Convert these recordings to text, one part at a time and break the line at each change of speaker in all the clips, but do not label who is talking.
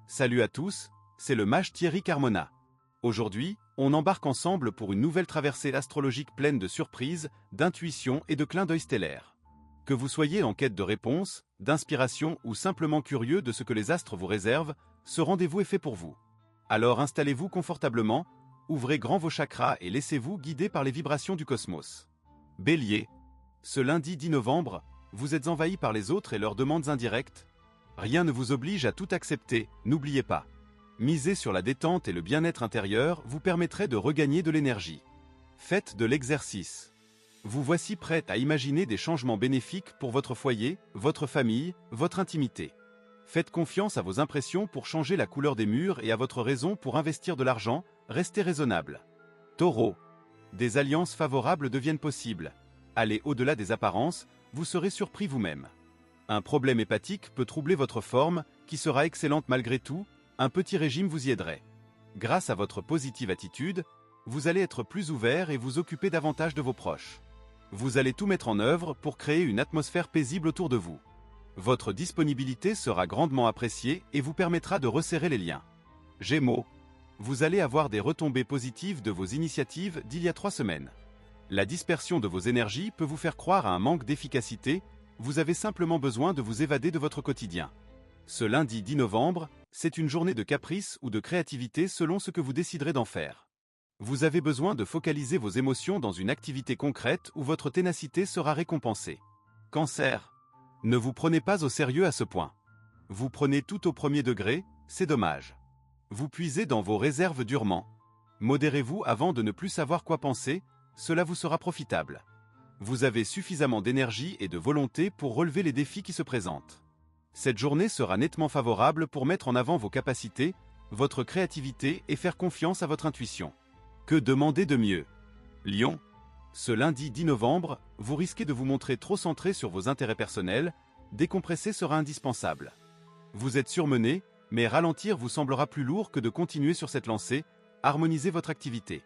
Salut à tous, c'est le mage Thierry Carmona. Aujourd'hui, on embarque ensemble pour une nouvelle traversée astrologique pleine de surprises, d'intuitions et de clins d'œil stellaires. Que vous soyez en quête de réponses, d'inspiration ou simplement curieux de ce que les astres vous réservent, ce rendez-vous est fait pour vous. Alors installez-vous confortablement, ouvrez grand vos chakras et laissez-vous guider par les vibrations du cosmos. Bélier. Ce lundi 10 novembre, vous êtes envahi par les autres et leurs demandes indirectes. Rien ne vous oblige à tout accepter, n'oubliez pas. Miser sur la détente et le bien-être intérieur vous permettrait de regagner de l'énergie. Faites de l'exercice. Vous voici prête à imaginer des changements bénéfiques pour votre foyer, votre famille, votre intimité. Faites confiance à vos impressions pour changer la couleur des murs et à votre raison pour investir de l'argent, restez raisonnable. Taureau. Des alliances favorables deviennent possibles. Allez au-delà des apparences, vous serez surpris vous-même. Un problème hépatique peut troubler votre forme, qui sera excellente malgré tout, un petit régime vous y aiderait. Grâce à votre positive attitude, vous allez être plus ouvert et vous occuper davantage de vos proches. Vous allez tout mettre en œuvre pour créer une atmosphère paisible autour de vous. Votre disponibilité sera grandement appréciée et vous permettra de resserrer les liens. Gémeaux. Vous allez avoir des retombées positives de vos initiatives d'il y a 3 semaines. La dispersion de vos énergies peut vous faire croire à un manque d'efficacité, vous avez simplement besoin de vous évader de votre quotidien. Ce lundi 10 novembre, c'est une journée de caprice ou de créativité selon ce que vous déciderez d'en faire. Vous avez besoin de focaliser vos émotions dans une activité concrète où votre ténacité sera récompensée. Cancer. Ne vous prenez pas au sérieux à ce point. Vous prenez tout au premier degré, c'est dommage. Vous puisez dans vos réserves durement. Modérez-vous avant de ne plus savoir quoi penser, cela vous sera profitable. Vous avez suffisamment d'énergie et de volonté pour relever les défis qui se présentent. Cette journée sera nettement favorable pour mettre en avant vos capacités, votre créativité et faire confiance à votre intuition. Que demander de mieux? Lion. Ce lundi 10 novembre, vous risquez de vous montrer trop centré sur vos intérêts personnels, décompresser sera indispensable. Vous êtes surmené, mais ralentir vous semblera plus lourd que de continuer sur cette lancée, harmonisez votre activité.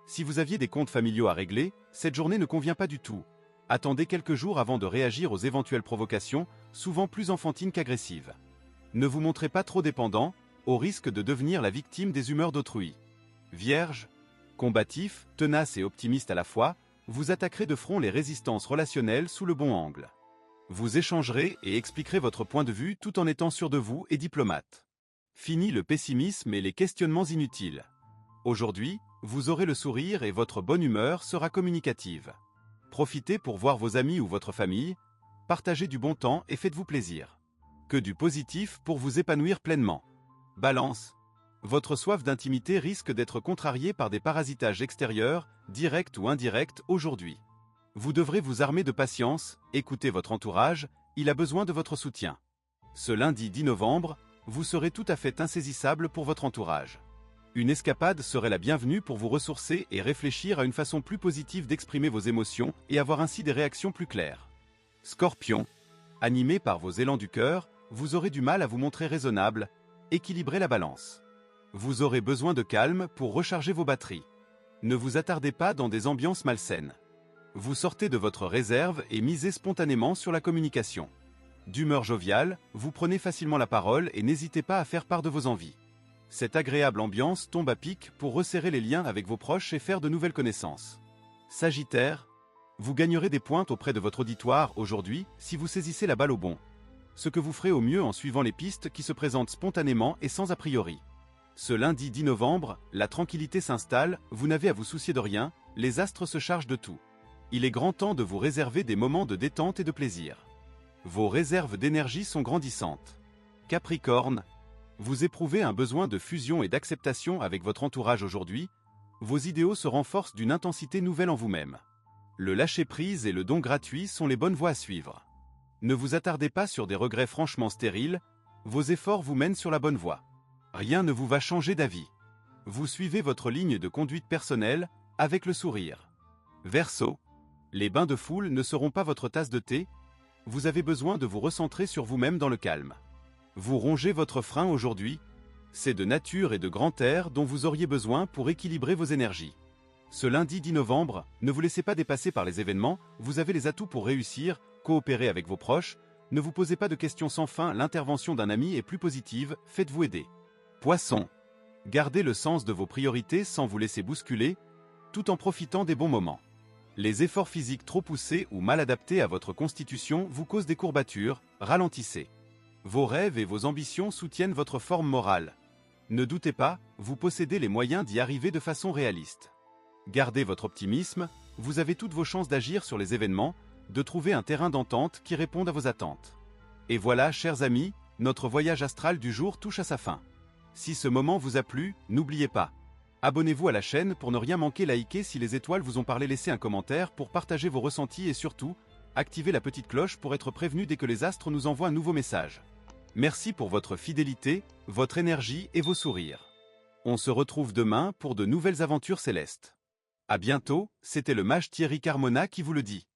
Si vous aviez des comptes familiaux à régler, cette journée ne convient pas du tout. Attendez quelques jours avant de réagir aux éventuelles provocations, souvent plus enfantines qu'agressives. Ne vous montrez pas trop dépendant, au risque de devenir la victime des humeurs d'autrui. Vierge. Combatif, tenace et optimiste à la fois, vous attaquerez de front les résistances relationnelles sous le bon angle. Vous échangerez et expliquerez votre point de vue tout en étant sûr de vous et diplomate. Fini le pessimisme et les questionnements inutiles. Aujourd'hui, vous aurez le sourire et votre bonne humeur sera communicative. Profitez pour voir vos amis ou votre famille, partagez du bon temps et faites-vous plaisir. Que du positif pour vous épanouir pleinement. Balance. Votre soif d'intimité risque d'être contrariée par des parasitages extérieurs, directs ou indirects aujourd'hui. Vous devrez vous armer de patience, écoutez votre entourage, il a besoin de votre soutien. Ce lundi 10 novembre, vous serez tout à fait insaisissable pour votre entourage. Une escapade serait la bienvenue pour vous ressourcer et réfléchir à une façon plus positive d'exprimer vos émotions et avoir ainsi des réactions plus claires. Scorpion. Animé par vos élans du cœur, vous aurez du mal à vous montrer raisonnable, équilibrez la balance. Vous aurez besoin de calme pour recharger vos batteries. Ne vous attardez pas dans des ambiances malsaines. Vous sortez de votre réserve et misez spontanément sur la communication. D'humeur joviale, vous prenez facilement la parole et n'hésitez pas à faire part de vos envies. Cette agréable ambiance tombe à pic pour resserrer les liens avec vos proches et faire de nouvelles connaissances. Sagittaire. Vous gagnerez des points auprès de votre auditoire aujourd'hui si vous saisissez la balle au bon. Ce que vous ferez au mieux en suivant les pistes qui se présentent spontanément et sans a priori. Ce lundi 10 novembre, la tranquillité s'installe, vous n'avez à vous soucier de rien, les astres se chargent de tout. Il est grand temps de vous réserver des moments de détente et de plaisir. Vos réserves d'énergie sont grandissantes. Capricorne. Vous éprouvez un besoin de fusion et d'acceptation avec votre entourage aujourd'hui, vos idéaux se renforcent d'une intensité nouvelle en vous-même. Le lâcher-prise et le don gratuit sont les bonnes voies à suivre. Ne vous attardez pas sur des regrets franchement stériles, vos efforts vous mènent sur la bonne voie. Rien ne vous va changer d'avis. Vous suivez votre ligne de conduite personnelle, avec le sourire. Verseau. Les bains de foule ne seront pas votre tasse de thé, vous avez besoin de vous recentrer sur vous-même dans le calme. Vous rongez votre frein aujourd'hui, c'est de nature et de grand air dont vous auriez besoin pour équilibrer vos énergies. Ce lundi 10 novembre, ne vous laissez pas dépasser par les événements, vous avez les atouts pour réussir, coopérer avec vos proches, ne vous posez pas de questions sans fin, l'intervention d'un ami est plus positive, faites-vous aider. Poisson. Gardez le sens de vos priorités sans vous laisser bousculer, tout en profitant des bons moments. Les efforts physiques trop poussés ou mal adaptés à votre constitution vous causent des courbatures, ralentissez. Vos rêves et vos ambitions soutiennent votre forme morale. Ne doutez pas, vous possédez les moyens d'y arriver de façon réaliste. Gardez votre optimisme, vous avez toutes vos chances d'agir sur les événements, de trouver un terrain d'entente qui réponde à vos attentes. Et voilà, chers amis, notre voyage astral du jour touche à sa fin. Si ce moment vous a plu, n'oubliez pas. Abonnez-vous à la chaîne pour ne rien manquer, likez si les étoiles vous ont parlé, laissez un commentaire pour partager vos ressentis et surtout, activez la petite cloche pour être prévenu dès que les astres nous envoient un nouveau message. Merci pour votre fidélité, votre énergie et vos sourires. On se retrouve demain pour de nouvelles aventures célestes. À bientôt, c'était le mage Thierry Carmona qui vous le dit.